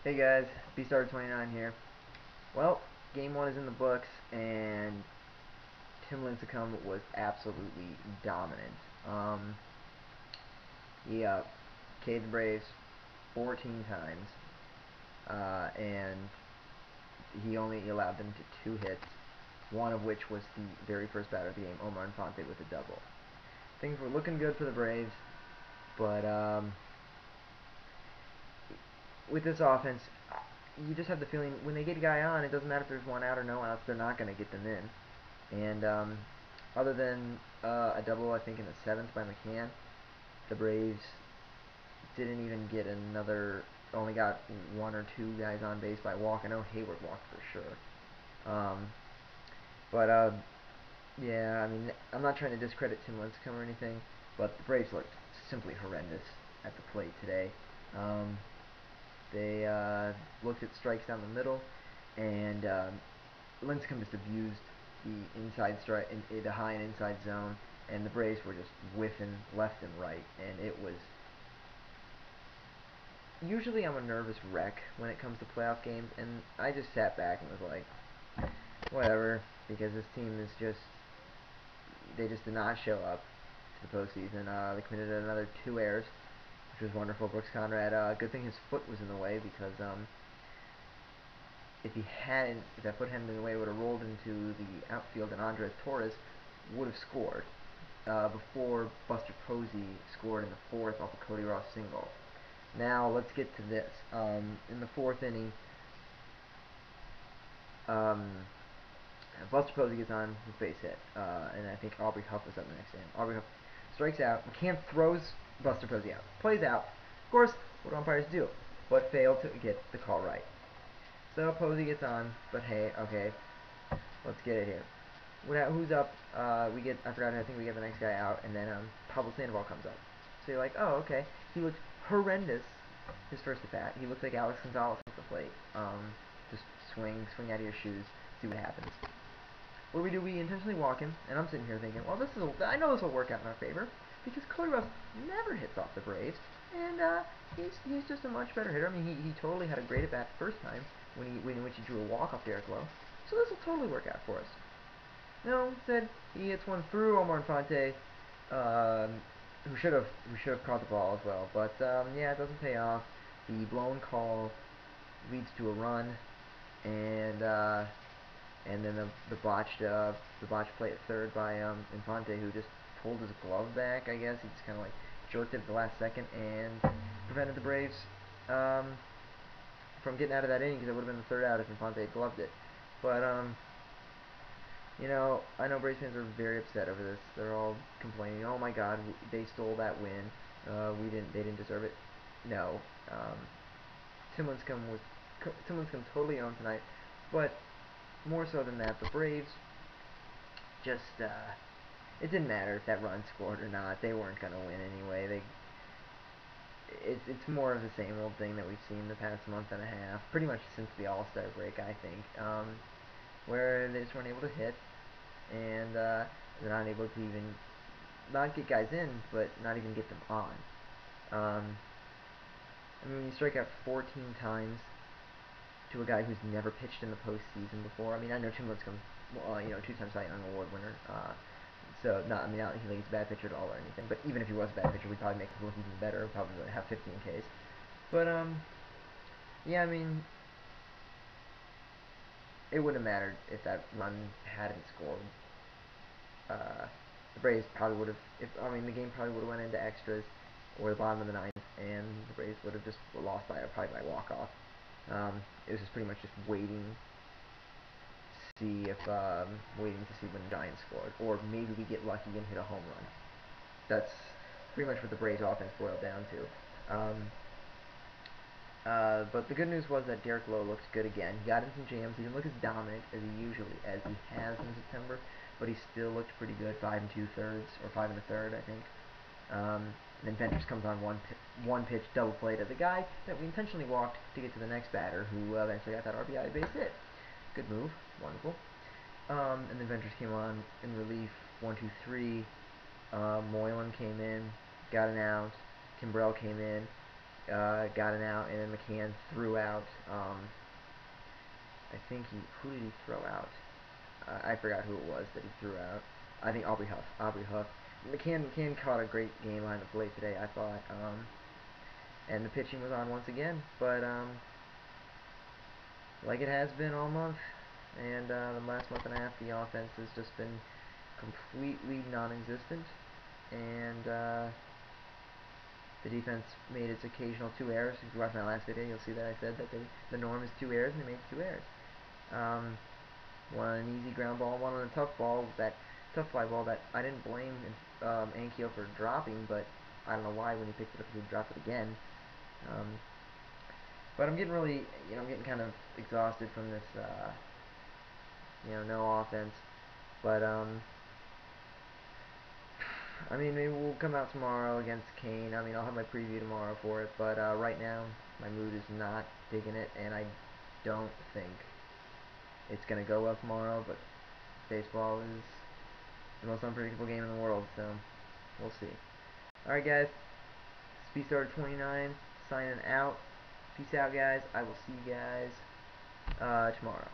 Hey guys, BStar29 here. Well, game one is in the books, and Tim Lincecum was absolutely dominant. He K'd the Braves 14 times, and he only allowed them to 2 hits, one of which was the very first batter of the game, Omar Infante, with a double. Things were looking good for the Braves, but with this offense, you just have the feeling when they get a guy on, it doesn't matter if there's one out or no outs, they're not going to get them in. And other than a double, I think, in the seventh by McCann, the Braves didn't even get another. Only got one or two guys on base by walk. I know Hayward walked for sure. But yeah, I mean, I'm not trying to discredit Tim Lincecum or anything, but the Braves looked simply horrendous at the plate today. Um, they looked at strikes down the middle, and Lincecum just abused the inside strike, the high and inside zone, and the Braves were just whiffing left and right, and it was. Usually, I'm a nervous wreck when it comes to playoff games, and I just sat back and was like, whatever, because this team is just. They just did not show up to the postseason. They committed another 2 errors, which was wonderful. Brooks Conrad, good thing his foot was in the way, because if that foot hadn't been in the way, it would have rolled into the outfield, and Andres Torres would have scored before Buster Posey scored in the fourth off a Cody Ross single. Now let's get to this. In the fourth inning, um, Buster Posey gets on his base hit, and I think Aubrey Huff was up the next inning. Aubrey Huff strikes out. McCann throws Buster Posey out. Plays out. Of course, what do umpires do? But fail to get the call right. So Posey gets on, but hey, okay, let's get it here. Who's up? We get. I forgot. I think we get the next guy out, and then Pablo Sandoval comes up. So you're like, oh, okay. He looked horrendous. His first at bat. He looks like Alex Gonzalez at the plate. Just swing out of your shoes, see what happens. What do? We intentionally walk him, and I'm sitting here thinking, well, I know this will work out in our favor, because Cody Ross never hits off the Braves, and he's just a much better hitter. I mean, he totally had a great at bat the first time in which he drew a walk off Derek Lowe, so this will totally work out for us. No, instead he hits one through Omar Infante, who should have caught the ball as well, but yeah, it doesn't pay off. The blown call leads to a run, and then the botched play at third by Infante, who just pulled his glove back. I guess he just kind of like jerked it at the last second and prevented the Braves um, from getting out of that inning, because it would have been the third out if Infante had gloved it. But I know Braves fans are very upset over this. They're all complaining, "Oh my God, they stole that win. They didn't deserve it." No, um, Tim Lincecum totally owned tonight, but more so than that, the Braves just it didn't matter if that run scored or not. They weren't gonna win anyway. It's more of the same old thing that we've seen the past month and a half, pretty much since the All-Star break, I think, where they just weren't able to hit, and they're not able to even not get guys in, but not even get them on. I mean, when you strike out 14 times to a guy who's never pitched in the postseason before. I mean, I know Tim Lincecum, two-time Cy Young Award winner. So not, I mean, not that he thinks he's a bad pitcher at all or anything. But even if he was a bad pitcher, we'd probably make him look even better. Probably have 15 Ks. But yeah, I mean, it wouldn't have mattered if that run hadn't scored. The Braves probably would have. The game probably would have went into extras or the bottom of the ninth, and the Braves would have just lost probably by walk off. It was just pretty much just waiting to see when the Giants scored, or maybe we get lucky and hit a home run. That's pretty much what the Braves offense boiled down to. But the good news was that Derek Lowe looked good again. He got in some jams. He didn't look as dominant as he has in September, but he still looked pretty good. 5 2/3 or 5 1/3, I think. And then Venters comes on one pitch double play to the guy that we intentionally walked to get to the next batter, who eventually got that RBI base hit. Good move, wonderful. And then Venters came on in relief, 1 2 3. Moylan came in, got an out. Kimbrell came in, got an out, and then McCann threw out. I think who did he throw out? I forgot who it was that he threw out. I think Aubrey Huff. Aubrey Huff. McCann caught a great game behind the plate today, I thought. And the pitching was on once again, but like it has been all month, and the last month and a half, the offense has just been completely non-existent, and the defense made its occasional 2 errors. If you watch my last video, you'll see that I said that the norm is 2 errors, and they made 2 errors. One on an easy ground ball, one on a tough ball, that tough fly ball that I didn't blame Ankyo for dropping, but I don't know why when he picked it up he dropped it again. But I'm getting really, I'm getting kind of exhausted from this, no offense. But I mean, maybe we'll come out tomorrow against Kane. I mean, I'll have my preview tomorrow for it. But right now, my mood is not digging it, and I don't think it's gonna go well tomorrow. But baseball is the most unpredictable game in the world, so we'll see. All right, guys. Speed Starter 29 signing out. Peace out, guys. I will see you guys tomorrow.